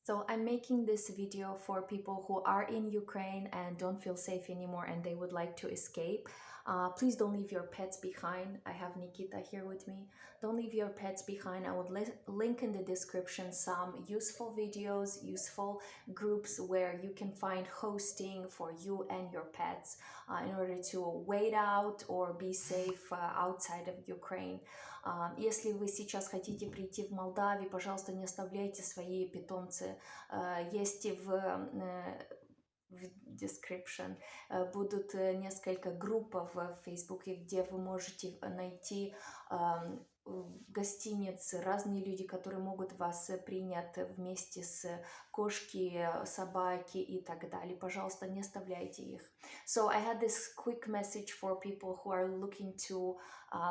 So I'm making this video for people who are in Ukraine and don't feel safe anymore and they would like to escape. Please don't leave your pets behind. I have Nikita here with me. Don't leave your pets behind. I would link in the description some useful videos, useful groups where you can find hosting for you and your pets in order to wait out or be safe outside of Ukraine. Если вы сейчас хотите прийти в Молдавию, пожалуйста, не оставляйте свои питомцы. Есть в description будут несколько групп в Фейсбуке, где вы можете найти гостиницы, разные люди, которые могут вас принять вместе с кошки, собаки и так далее. Пожалуйста, не оставляйте их. So I had this quick message for people who are looking to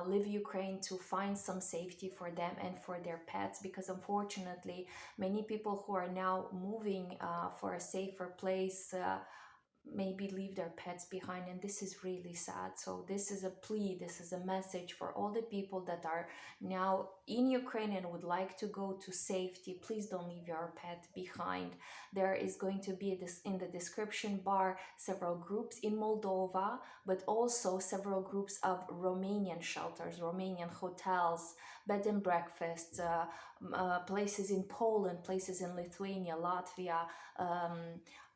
leave Ukraine to find some safety for them and for their pets, because unfortunately many people who are now moving for a safer place maybe leave their pets behind, and this is really sad. So this is a plea, this is a message for all the people that are now in Ukraine and would like to go to safety. Please don't leave your pet behind. There is going to be this in the description bar several groups in Moldova, but also several groups of Romanian shelters, Romanian hotels, bed and breakfasts, places in Poland, places in Lithuania, Latvia,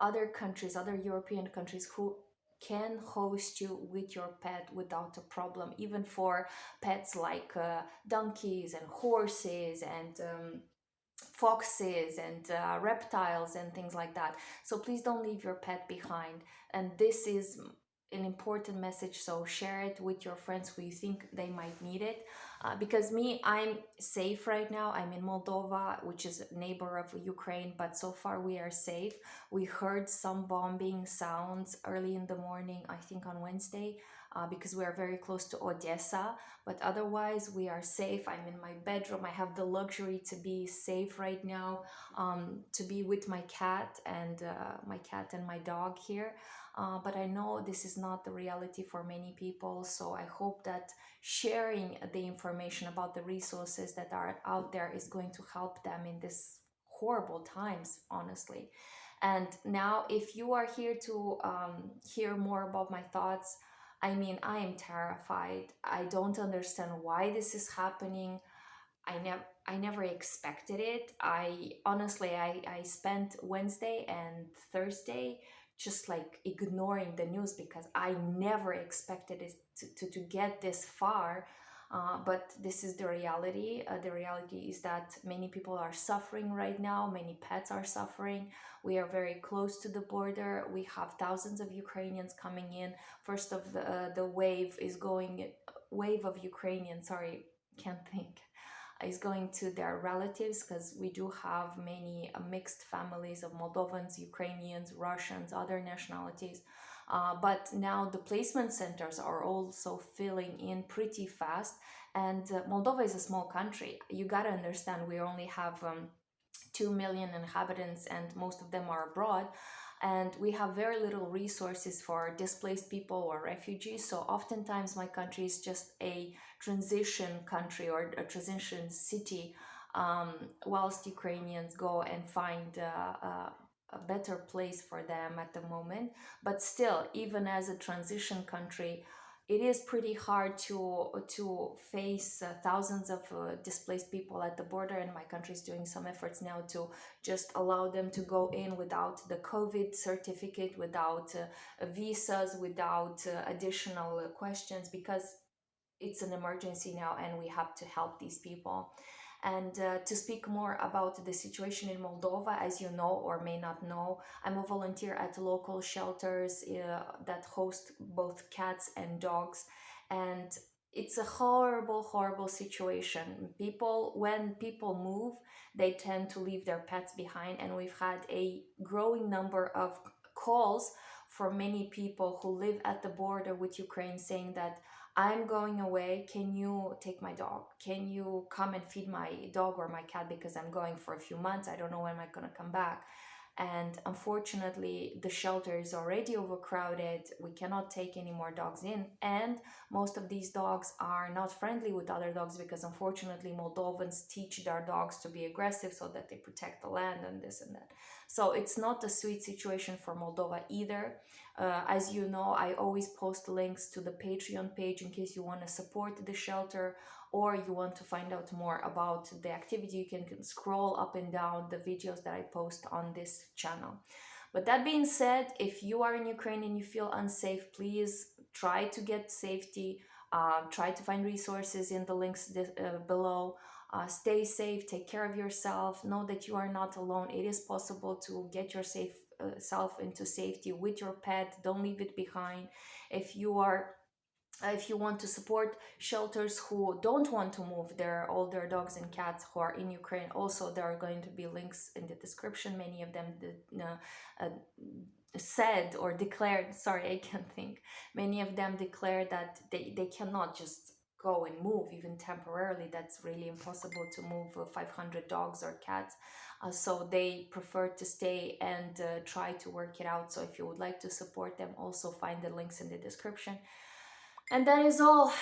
other countries, other European countries who can host you with your pet without a problem, even for pets like donkeys and horses and foxes and reptiles and things like that. So please don't leave your pet behind. And this is an important message, so share it with your friends who you think they might need it. Because me, I'm safe right now. I'm in Moldova, which is a neighbor of Ukraine, but so far we are safe. We heard some bombing sounds early in the morning, I think on Wednesday, because we are very close to Odessa, but otherwise we are safe. I'm in my bedroom. I have the luxury to be safe right now, to be with my cat and my dog here. But I know this is not the reality for many people, so I hope that sharing the information about the resources that are out there is going to help them in this horrible times, honestly. And now, if you are here to hear more about my thoughts, I mean, I am terrified. I don't understand why this is happening. I never expected it. I honestly, I spent Wednesday and Thursday just like ignoring the news because I never expected it to get this far. But this is the reality. The reality is that many people are suffering right now. Many pets are suffering. We are very close to the border. We have thousands of Ukrainians coming in. First of the wave of Ukrainians. Sorry, can't think, is going to their relatives, because we do have many mixed families of Moldovans, Ukrainians, Russians, other nationalities. But now the placement centers are also filling in pretty fast. And Moldova is a small country. You got to understand, we only have 2 million inhabitants and most of them are abroad. And we have very little resources for displaced people or refugees. So oftentimes my country is just a transition country or a transition city, whilst Ukrainians go and find a better place for them at the moment. But still, even as a transition country, it is pretty hard to face thousands of displaced people at the border, and my country is doing some efforts now to just allow them to go in without the COVID certificate, without visas, without additional questions, because it's an emergency now and we have to help these people. And to speak more about the situation in Moldova, as you know or may not know, I'm a volunteer at local shelters that host both cats and dogs. And it's a horrible, horrible situation. When people move, they tend to leave their pets behind. And we've had a growing number of calls from many people who live at the border with Ukraine saying that I'm going away. Can you take my dog? Can you come and feed my dog or my cat, because I'm going for a few months. I don't know when I'm going to come back. And unfortunately, the shelter is already overcrowded. We cannot take any more dogs in, and most of these dogs are not friendly with other dogs because unfortunately Moldovans teach their dogs to be aggressive so that they protect the land and this and that. So it's not a sweet situation for Moldova either. As you know, I always post links to the Patreon page in case you want to support the shelter or you want to find out more about the activity. You can scroll up and down the videos that I post on this channel. But that being said, if you are in Ukraine and you feel unsafe, please try to get safety. Try to find resources in the links below. Stay safe, take care of yourself. Know that you are not alone. It is possible to get your self into safety with your pet. Don't leave it behind. If you are if you want to support shelters who don't want to move their older dogs and cats who are in Ukraine, also there are going to be links in the description. Many of them uh, said or declared, sorry, I can't think. Many of them declared that they cannot just go and move even temporarily. That's really impossible to move 500 dogs or cats. So they prefer to stay and try to work it out. So if you would like to support them, also find the links in the description. And that is all.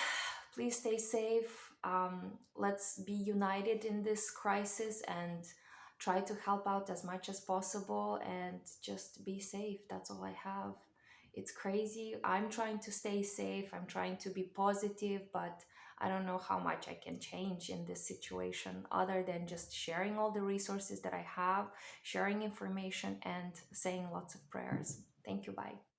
Please stay safe. Let's be united in this crisis and try to help out as much as possible and just be safe. That's all I have. It's crazy. I'm trying to stay safe. I'm trying to be positive, but I don't know how much I can change in this situation other than just sharing all the resources that I have, sharing information, and saying lots of prayers. Thank you. Bye.